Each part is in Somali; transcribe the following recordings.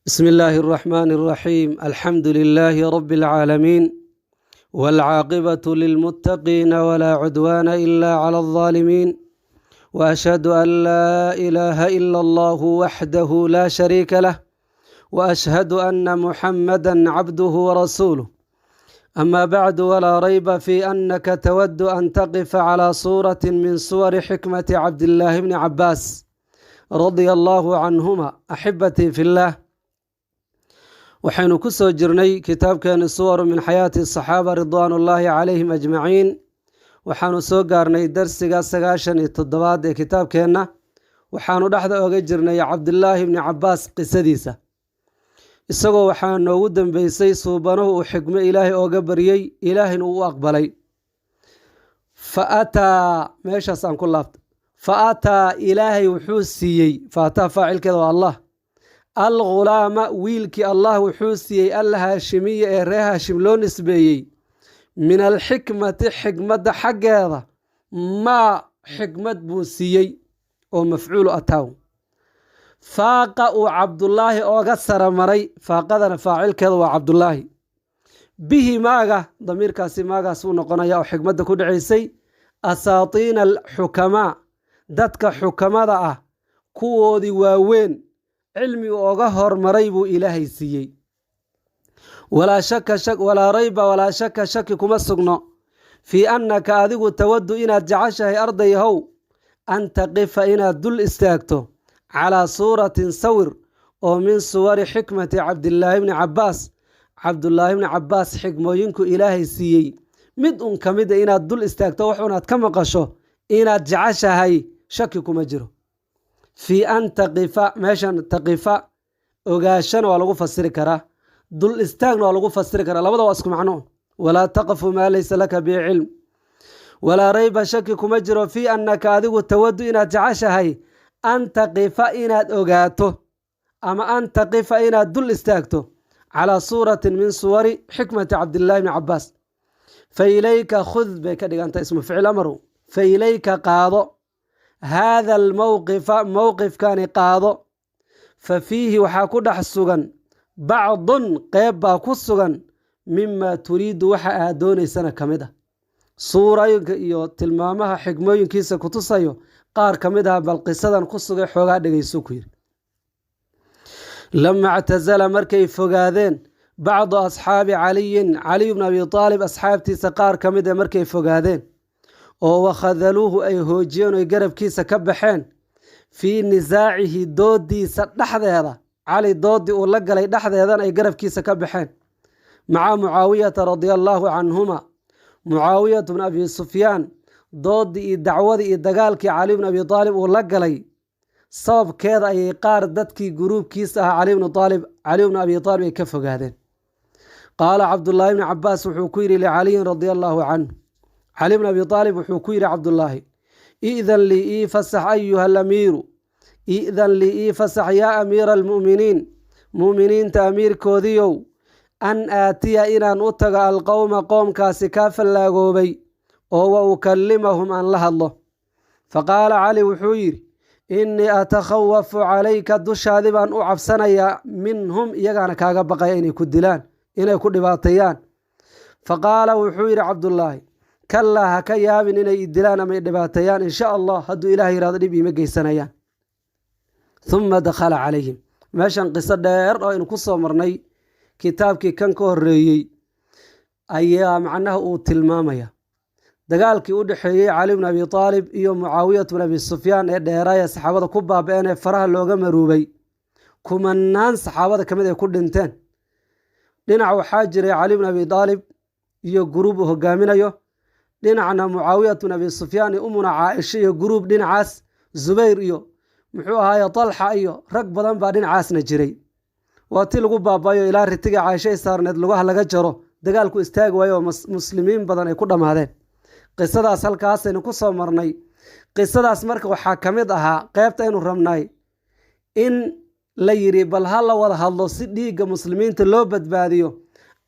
بسم الله الرحمن الرحيم. الحمد لله رب العالمين، والعاقبة للمتقين ولا عدوان إلا على الظالمين، وأشهد أن لا إله إلا الله وحده لا شريك له، وأشهد أن محمدا عبده ورسوله. أما بعد، ولا ريب في أنك تود أن تقف على صورة من صور حكمة عبد الله بن عباس رضي الله عنهما. أحبتي في الله، waxaynu ku soo jirnay kitaabkeeni suwar min xayaati saxaaba ridwaanullaahi calayhim ajmaciin. waxaanu soo gaarnay darsiga 97 ee kitaabkeenna. waxaanu dhexda oga jirnay cabdulaahi bni cabaas qisadiisa, isagoo waxaa noogu dambeysay suubanuhu uu xikmo ilaahay ooga baryey, ilaahayna uu u aqbalay. faataa meeshaas aan ku laabta faataa ilaahay wuxuu siiyey, faataa faacilkeeda waa allah. algulaama wiilkii allah wuxuu siiyey alhaashimiya ee reer haashim loo nisbeeyey, min alxikmati xikmadda xaggeeda maa xikmad buu siiyey oo mafcuulu ataaw. faaqa uu cabdulaahi ooga saramaray, faaqadana faacilkeeda waa cabdulaahi. bihi maaga damiirkaasi maagaas uu noqonaya oo xikmadda ku dhacaysay. asaatiina alxukamaa, dadka xukamada ah kuwoodii waaweyn cilmi ooga hormaray buu ilaahay siiyey. walaa rayba walaa shaka shaki kuma sugno fii annaka adigu tawadu inaad jeceshahay ardayahow an taqifa inaad dul istaagto calaa suuratin sawir oo min suwari xikmati cabdilaahi bni cabaas. cabdulaahi bni cabaas xikmooyinku ilaahay siiyey mid un ka mida inaad dul istaagto waxuunaad ka maqasho inaad jeceshahay shaki kuma jiro. fii an taqifa, meeshan taqifa ogaashana waa lagu fasiri karaa, dul istaagna waa lagu fasiri karaa, labada waa isku macno. walaa taqfu maa laysa laka bihi cilm. walaa rayba shaki kuma jiro fii annaka adigu tawadu inaad jeceshahay an taqifa inaad ogaato, ama an taqifa inaad dul istaagto calaa suuratin min suwari xikmati cabdilaahi bni cabaas. fa ilayka khud bay ka dhiganta ismu ficil amaru. fa ilayka qaado haada almowqifa, mowqifkani qaado. fa fiihi waxaa ku dhex sugan bacdun, qeyb baa ku sugan mimaa turiidu waxa aad doonaysana ka mid ah. suurooyinka iyo tilmaamaha xikmooyinkiisa ku tusayo qaar ka mid ah, bal qisadan ku sugay xoogaa dhegayso ku yidhi. lama ictasala markay fogaadeen bacdu asxaabi caliyin, caliy bn abi aalib asxaabtiisa qaar ka mid a markay fogaadeen oo wakhadaluuhu ay hoojiyeen oy garabkiisa ka baxeen fii nisaacihi doodiisa dhexdeeda, cali doodii uu la galay dhexdeedan ay garabkiisa ka baxeen, maca mucaawiyata radia allaahu canhuma. mucaawiyatu bn abi sufyaan doodii iyo dacwadii iyo dagaalkii cali bn abi aalib uu la galay sababkeeda ayay qaar dadkii guruubkiisa ahaa cali bn abi aalib ay ka fogaadeen. qaala cabdulaahi bni cabaas wuxuu ku yidhi licaliyin radia allaahu canhu, cali bn abi aalib wuxuu ku yidhi cabdulaahi, idan lii ii fasax ayuha alamiiru, idan lii ii fasax yaa amiira almu'miniin, mu'miniinta amiirkoodiiow, an aatiya inaan u tago alqowma qoomkaasi kaa fallaagoobay oo wa ukallimahum aan la hadlo. faqaala cali wuxuu yidhi, innii atakhawafu calayka, dushaadi baan u cabsanayaa, minhum iyagaana kaaga baqaya inay ku dilaan, inay ku dhibaateeyaan. faqaala wuxuu yidhi cabdulaahi, kalaa ha ka yaabin inay idilaan ama dhibaateeyaan, insha allah hadduu ilaah yihahdo dhib iima geysanayaan. uma dakhala calayhim. meeshan qiso dheer oo aynu ku soo marnay kitaabkii kan ka horeeyey ayaa macnaha uu tilmaamaya dagaalkii u dhexeeyey cali bn abi aalib iyo mucaawiyatu bn abi sufyaan ee dheeraaya saxaabada ku baaba-een ee faraha looga maruubay, kumanaan saxaabada ka mid ay ku dhinteen. dhinac waxaa jiray cali bn abi aalib iyo guruub uu hogaaminayo, dhinacna mucaawiyatu bn abi sufyaan iyo umuna caaisha iyo guruub dhinacaas, zubayr iyo muxuu ahaaye talxa iyo rag badan baa dhinacaasna jiray. waa ti lagu baabayo ilaa ritiga caaisha saarneed lugaha laga jaro, dagaalku istaagi waayo oo muslimiin badan ay ku dhammaadeen. qisadaas halkaasaynu ku soo marnay. qisadaas marka waxaa ka mid ahaa qeybta aynu rabnay in la yidhi bal ha la wada hadlo si dhiigga muslimiinta loo badbaadiyo.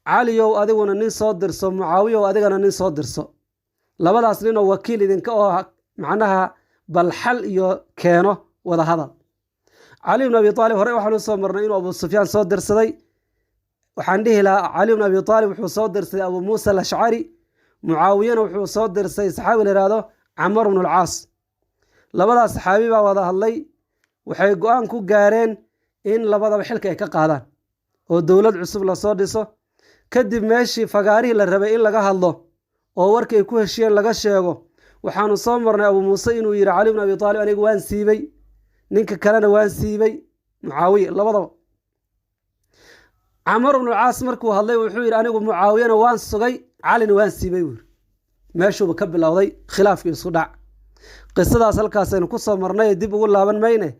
caliyow adiguna nin soo dirso, mucaawiyow adigana nin soo dirso, labadaas ninoo wakiil idinka oo macnaha bal xal iyo keeno wada hadal. cali bn abi aalib horey waxaan u soo marnay inuu abu sufyaan soo dirsaday. waxaan dhihi lahaa cali bn abi aalib wuxuu soo dirsaday abu muusa alashcari, mucaawiyana wuxuu soo dirsaday saxaabi la yihahdo camar bn alcaas. labadaas saxaabi baa wada hadlay, waxay go-aan ku gaareen in labadaba xilka ay ka qaadaan oo dowlad cusub lasoo dhiso. kadib meeshii fagaarihii la rabay in laga hadlo oo warkii ay ku heshiyeen laga sheego, waxaanu soo marnay abu muuse inuu yidhi cali bn abi aalib anigu waan siibay, ninka kalena waan siibay, mucaawiya labadaba. camar bnu caas markuu hadlay wuxuu yidhi anigu mucaawiyana waan sugay, calina waan siibay buu yidhi. meeshuuba ka bilowday khilaafkii isku dhac. qisadaas halkaasaynu ku soo marnay, dib ugu laaban mayne.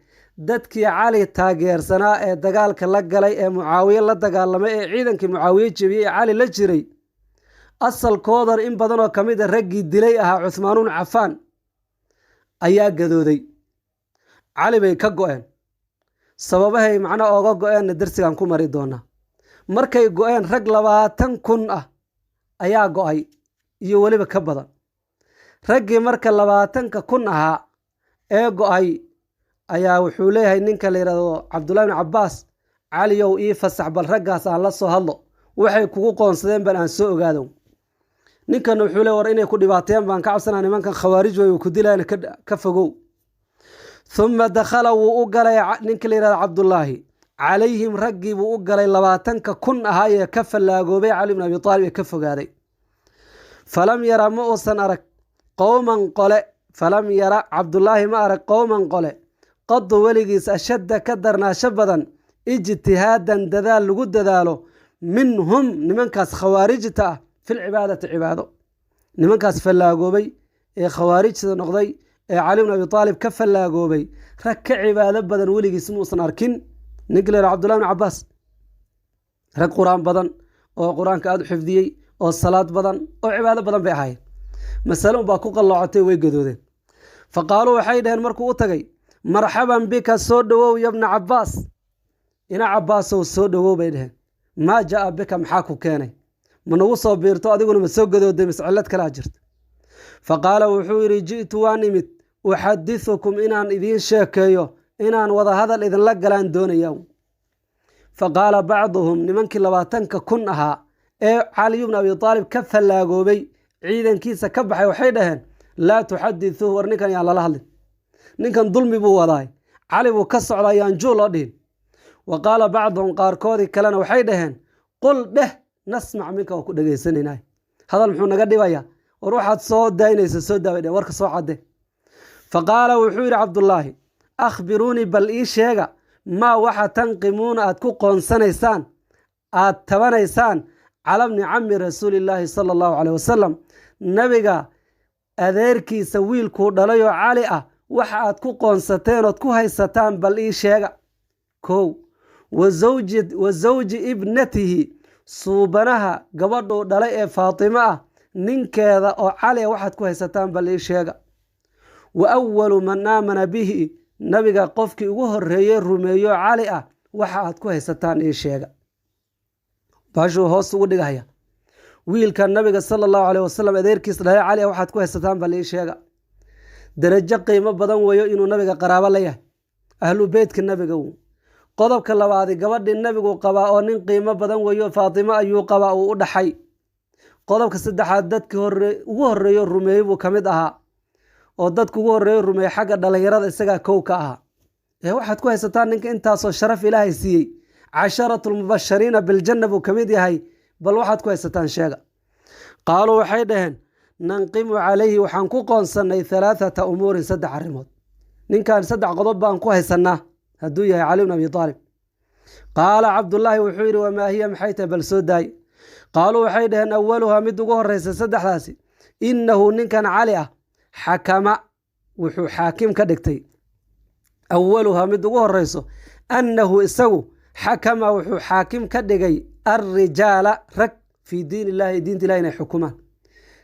dadkii cali taageersanaa ee dagaalka la galay ee mucaawiye la dagaalamay ee ciidankii mucaawiye jebiyey ee cali la jiray, asalkoodan in badan oo ka mid a raggii dilay ahaa cuhmaan bnu cafaan ayaa gadooday. cali bay ka go-een. sababahay macno ooga go-eenna darsigaan ku mari doonaa. markay go-een rag 20,000 ah ayaa go-ay iyo weliba ka badan. raggii marka 20,000 ahaa ee go-ay ayaa wuxuu leeyahay ninka la yidhahdo cabdullahi bn cabbaas, caliyow ii fasax bal raggaas aan la soo hadlo, waxay kugu qoonsadeen bal aan soo ogaado. ninkana wuxuu leey war inay ku dhibaateeyaan baan ka cabsanaa, nimankan khawaarij way ku dilaan ka fogow. uma dakhala wuu u galay ninka la yihahdo cabdullaahi calayhim raggii buu u galay 20,000 ahaa ee ka fallaagoobay cali bn abi aalib ee ka fogaaday. falam yara ma uusan arag qowman qole, falam yara cabdullaahi ma arag qowman qole qadu weligiis ashadda ka darnaasho badan ijtihaadan dadaal lagu dadaalo minhum nimankaas khawaarijta ah filcibaadati cibaado. nimankaas fallaagoobay ee khawaarijta noqday ee cali bn abi aalib ka fallaagoobay rag ka cibaado badan weligiis muusan arkin. ninka la yihahdo cabdullahi bn cabbaas, rag qur-aan badan oo qur-aanka aada u xifdiyey oo salaad badan oo cibaado badan bay ahaayeen. masalo baa ku qalloocotay, way gadoodeen. faqaaluu waxay dhaheen markuu u tagay marxaban bika soo dhowow yabna cabbaas, ina cabbaasow soo dhowow bay dhaheen. maa jaa bika maxaa ku keenay, ma nagu soo biirto adiguna ma soo gadooday mise cillad kalaa jirta. faqaala wuxuu yidhi ji'tu waan imid uxadithukum inaan idiin sheekeeyo, inaan wada hadal idinla galaan doonaya. faqaala bacduhum nimankii 20,000 ahaa ee cali bn abi aalib ka fallaagoobay ciidankiisa ka baxay waxay dhaheen laa tuxadithuuh, war ninkan yaan lala hadlin, ninkan dulmi buu wadaay, cali buu ka socdaa yaan juu loo dhihin. wa qaala bacduhum qaarkoodii kalena waxay dhaheen qul dheh nasmac minka waa ku dhegaysanaynaay, hadal muxuu naga dhibayaa, war waxaad soo daynaysa soo daaway dheh, warka soo cadde. faqaala wuxuu yidhi cabdullaahi akhbiruunii bal ii sheega maa waxa tanqimuuna aad ku qoonsanaysaan, aad tabanaysaan cala bni cammi rasuulillaahi sala allahu caleyh wasalam, nabiga adeerkiisa wiilkuu dhalayoo cali ah waxa aad ku qoonsateen ood ku haysataan bal ii sheega. kow wa zawji ibnatihi, suubanaha gabadhuu dhalay ee faatimo ah ninkeeda oo cali ah waxaad ku haysataan bal ii sheega. wa awalu man aamana bihi, nabiga qofkii ugu horeeyey rumeeyo cali ah waxa aad ku haysataan ii sheega. baashuu hoos ugu dhigaya, wiilka nabiga sala allahu caleyh wasalam adeerkiis dhalay cali ah waxaad ku haysataan bal ii sheega. darajo qiimo badan weeyo inuu nabiga qaraabo la yahay, ahlu beytka nabiga uu. qodobka labaadi gabadhii nabigu qabaa oo nin qiimo badan weeyo faatimo ayuu qabaa uu u dhaxay. qodobka saddexaad dadkii ugu horeeyo rumeeyey buu ka mid ahaa, oo dadka ugu horeeyo rumeeyey xagga dhallinyarada isagaa kow ka ahaa. waxaad ku haysataan ninka intaasoo sharaf ilaahay siiyey, 10 mubashariina biljanna buu ka mid yahay, bal waxaad ku haysataan sheega. qaaluu waxay dhaheen nanqimu calayhi waxaan ku qoonsannay 3 umuurin 3 arrimood, ninkan 3 qodob baan ku haysanaa hadduu yahay cali bn abi aalib. qaala cabdullaahi wuxuu yidhi wamaa hiya maxay tahay bal soo daay. qaaluu waxay dhaheen awaluhaa mid ugu horeysa 3daasi innahu ninkan cali ah xakama wuxuu xaakim ka dhigtay, awaluhaa mid ugu horeyso annahu isagu xakama wuxuu xaakim ka dhigay alrijaala rag fii diin illaahi, diinta ilahi inay xukumaan.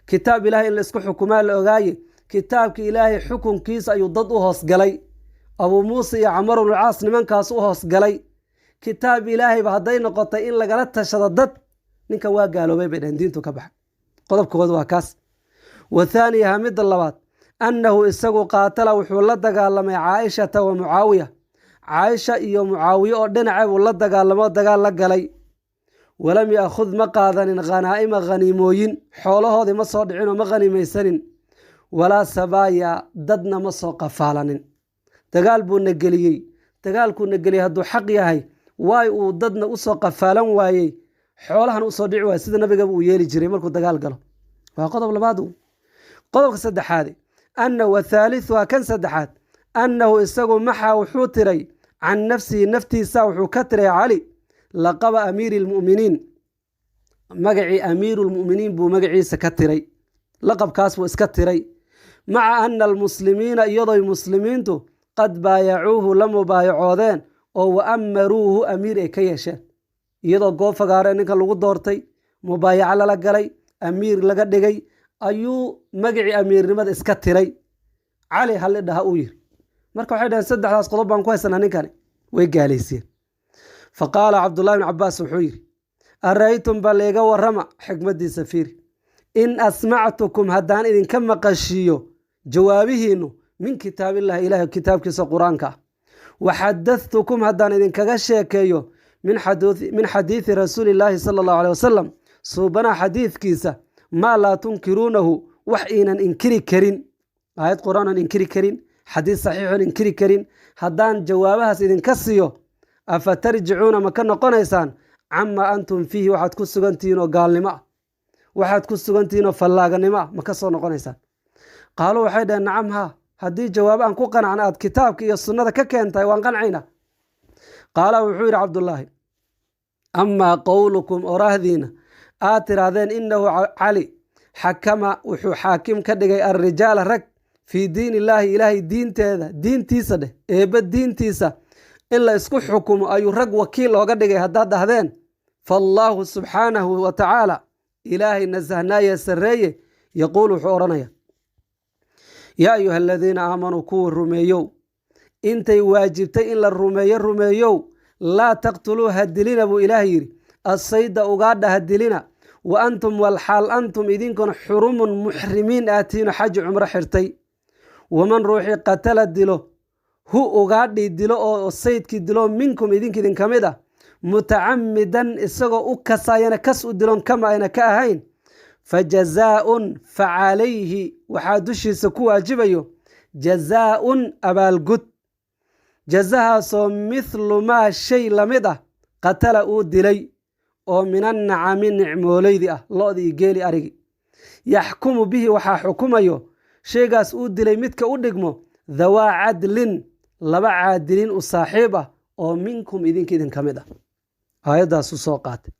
kitaab ilahay in la isku xukumaa la ogaaye, kitaabka ilaahay xukunkiisa ayuu dad u hoosgalay. abuu muuse iyo camar bnu caas nimankaas u hoosgalay. kitaab ilaahayba hadday noqotay in lagala tashado dad, ninkan waa gaaloobay bay dhaheen, diintu ka baxa. qodobkooda waa kaas. wa thaaniyaha midda labaad annahu isagu qaatala wuxuu la dagaalamay caaishata wa mucaawiya, caaisha iyo mucaawiye oo dhinaceeb uu la dagaalamo dagaal la galay walam yaakhud ma qaadanin khanaa'ima khaniimooyin xoolahoodii ma soo dhicinoo ma khaniimaysanin walaa sabaaya dadna ma soo qafaalanin dagaal buu na geliyey dagaalkuu na geliyey hadduu xaq yahay waay uu dadna u soo qafaalan waayey xoolahan u soo dhici waayey sida nabigaba uu yeeli jiray markuu dagaal galo waa qodob labaad. qodobka saddexaad wathaalithuha kan saddexaad annahu isagu maxaa wuxuu tiray can nafsihi naftiisa wuxuu ka tiray cali laqaba amiiri lmu'miniin magacii amiiru lmu'miniin buu magaciisa ka tiray laqabkaas buu iska tiray maca ana almuslimiina iyadoy muslimiintu qad baayacuuhu la mubaayacoodeen oo wa amaruuhu amiir ay ka yeesheen iyadoo goob fagaare ninka lagu doortay mubaayaco lala galay amiir laga dhigay ayuu magacii amiirnimada iska tiray cali halli dhaha uu yiri marka waxay dhaheen saddexdaas qodob baan ku haysanaa ninkani way gaalayseen faqaala cabdullahi bn cabaas wuxuu yidhi ara'aytum bal iga warrama xikmaddiisa fiiri in asmactukum haddaan idinka maqashiiyo jawaabihiinnu min kitaabillahi ilaahay kitaabkiisa qur-aanka ah waxadadtukum haddaan idinkaga sheekeeyo min xadiidi rasuulillaahi sala allahu aleyh wasalam suubanaha xadiidkiisa maa laa tunkiruunahu wax iinan inkiri karin aayad qur-aan aan inkiri karin xadiis saxiixoon inkiri karin haddaan jawaabahaas idinka siiyo afa tarjicuuna ma ka noqonaysaan camaa antum fiihi waxaad ku sugantihiin oo gaalnimo ah waxaad ku sugantihiin oo fallaaganimo ah ma ka soo noqonaysaan qaaluu waxay dhaheen nacam haa haddii jawaabo aan ku qanacna aad kitaabka iyo sunnada ka keentahay waan qancayna qaala wuxuu yidhi cabdullaahi amaa qowlukum oraahdiina aad tirahdeen innahu cali xakama wuxuu xaakim ka dhigay alrijaala rag fii diin illaahi ilaahay diintiisa dheh eebba diintiisa in la isku xukumo ayuu rag wakiil ooga dhigay haddaad dhahdeen faallaahu subxaanahu wa tacaala ilaahay nasahnaaye sarreeye yaquul wuxuu odhanaya yaa ayuha aladiina aamanuu kuwa rumeeyow intay waajibtay in la rumeeyow laa taqtuluu hadilina buu ilaah yidhi assayda ugaadha hadilina wa antum walxaal antum idinkuna xurumun muxrimiin aatiino xaji cumro xirtay waman ruuxii qatala dilo hu ugaadhii dilo oo saydkii dilo minkum idinka mid ah mutacamidan isagoo u kasayana kas u dilon kama ayna ka ahayn fajazaaun facalayhi waxaa dushiisa ku waajibayo jazaaun abaalgud jazahaasoo mithlu maa shay lamid ah qatala uu dilay oo min annacami nicmooleydi ah lo-di iyo geeli arigi yaxkumu bihi waxaa xukumayo shaygaas uu dilay midka u dhigmo dhawaa cadlin laba caadilin u saaxiib ah oo minkum idinka mid ah aayaddaas u soo qaatay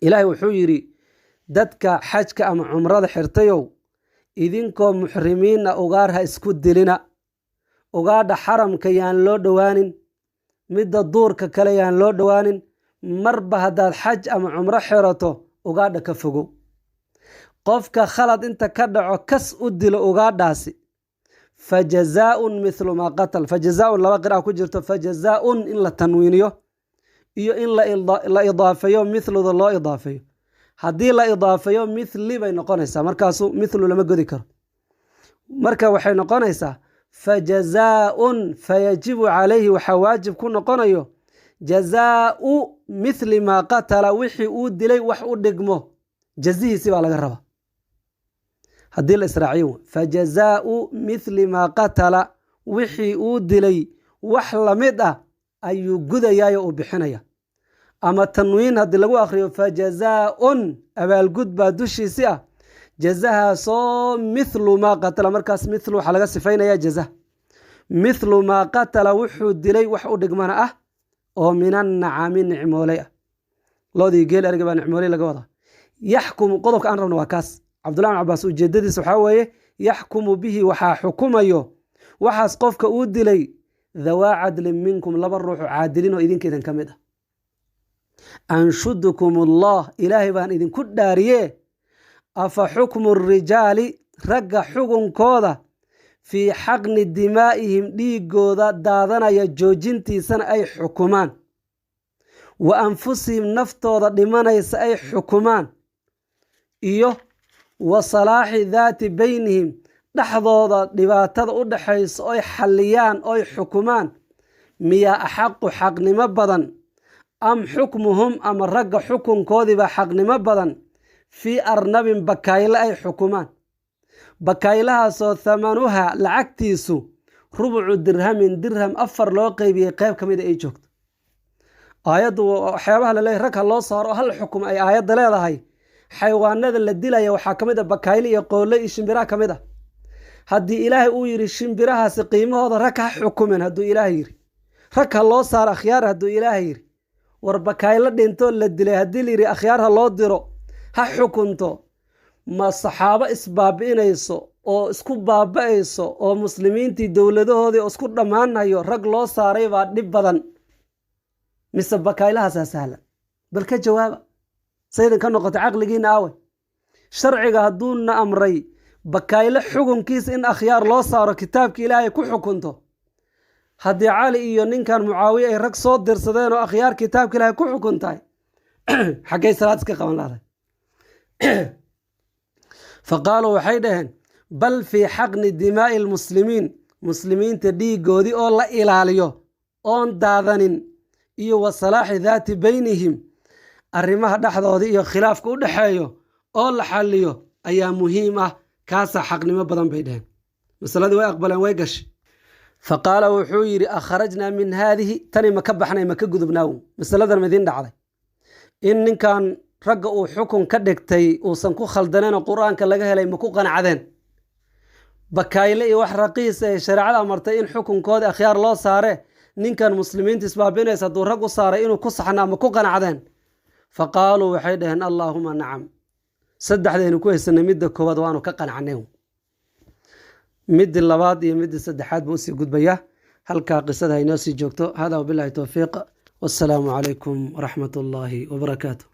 ilaahay wuxuu yidhi dadka xajka ama cumrada xirtayow idinkoo muxrimiina ugaar ha isku dilina ugaadha xaramka yaan loo dhowaanin midda duurka kale yaan loo dhowaanin marba haddaad xaj ama cumro xirato ugaadha ka fogow qofka khalad inta ka dhaco kas u dilo ugaadhaasi fajazaaun mithlu maa qatal fajazaaun laba qira'a ku jirto fajazaaun in la tanwiiniyo iyo in la idaafeeyo mithluda loo idaafeeyo haddii la idaafeeyo mithli bay noqonaysaa markaasu mithlu lama godi karo marka waxay noqonaysaa fajazaaun fayajibu calayhi waxaa waajib ku noqonayo jazaau mithli maa qatala wixii uu dilay wax u dhigmo jazihiisi baa laga rabaa haddii la israaciyo fajazaau mithli maa qatala wixii uu dilay wax lamid ah ayuu gudayaayo uu bixinaya ama tanwiin haddii lagu akriyo fajazaaun abaalgud baa dushiisi ah jazahaasoo mithlu maa qatala markaas mithlu waxaa laga sifaynaya jaza mithlu maa qatala wuxuu dilay wax u dhigmana ah oo min annacami nicmooley ah loodii geel ariga baa nicmooley laga wadaa yaxkumu qodobka aan rabno waa kaas cabdullahi bin cabaas ujeedadiisa waxaa weeye yaxkumu bihi waxaa xukumayo waxaas qofka uu dilay dhawaa cadlin minkum laba ruuxu caadilin oo idinka ka mid ah anshudukum allah ilaahay baan idinku dhaariye afa xukmu rijaali ragga xugunkooda fii xaqni dimaa'ihim dhiigooda daadanaya joojintiisana ay xukumaan wa anfusihim naftooda dhimanaysa ay xukumaan iyo wa salaaxi daati baynihim dhexdooda dhibaatada u dhaxaysa oy xalliyaan oy xukumaan miyaa axaqu xaqnimo badan am xukmuhum ama ragga xukunkoodiibaa xaqnimo badan fii arnabin bakayle ay xukumaan bakaylahaasoo thamanuha lacagtiisu rubucu dirhamin dirham 4 loo qeybiyey qeyb ka mida ay joogto aayaddu waxyaabaha laleeyahy rag ha loo saaro hal xukum ay aayadda leedahay xayawaanada la dilaya waxaa ka mid a bakayle iyo qoole iyo shimbiraha ka mid ah haddii ilaahay uu yidhi shimbirahaasi qiimahooda rag ha xukumen hadduu ilaahay yidhi rag ha loo saaro akhyaar hadduu ilaahay yidhi war bakayle dhintoo la dilay haddii la yidhi akhyaar ha loo diro ha xukunto ma saxaabo isbaabi'inayso oo isku baaba'ayso oo muslimiintii dowladahoodii oo isku dhammaanayo rag loo saaray baa dhib badan mise bakaylahaasaa sahlan bal ka jawaaba saydin ka noqota caqligiina aawe sharciga hadduuna amray bakayle xukunkiisa in akhyaar loo saaro kitaabka ilaahay ku xukunto haddii cali iyo ninkan mucaawiye ay rag soo dirsadeen oo akhyaar kitaabka ilaahay ku xukuntahay xaggay salaad iska qaban lahday faqaaluu waxay dhaheen bal fii xaqni dimaa'i lmuslimiin muslimiinta dhiigoodii oo la ilaaliyo oon daadanin iyo wa salaaxi daati baynihim arrimaha dhexdooda iyo khilaafka u dhexeeyo oo la xalliyo ayaa muhiim ah kaasaa xaqnimo badan bay dhaheen masaladii way aqbaleen way gashay faqaala wuxuu yidhi akhrajnaa min haadihi tani ma ka baxnay ma ka gudubnaaw masaladan midiin dhacday in ninkan ragga uu xukun ka dhigtay uusan ku khaldaneenoo qur-aanka laga helay ma ku qanacdeen bakayle iyo wax raqiisa ee shareecada amartay in xukunkoodii akhyaar loo saare ninkan muslimiinta isbaabinaysa hadduu rag u saaray inuu ku saxnaa ma ku qanacdeen faqaaluu waxay dhaheen allaahuma nacam saddexdaynu ku haysanay midda koowaad waanu ka qanacnay midii labaad iyo midii saddexaad buu usii gudbayaa halkaa qisada haynoo sii joogto hada wabilaahi towfiiq wassalaamu calaykum waraxmat ullaahi wabarakaatu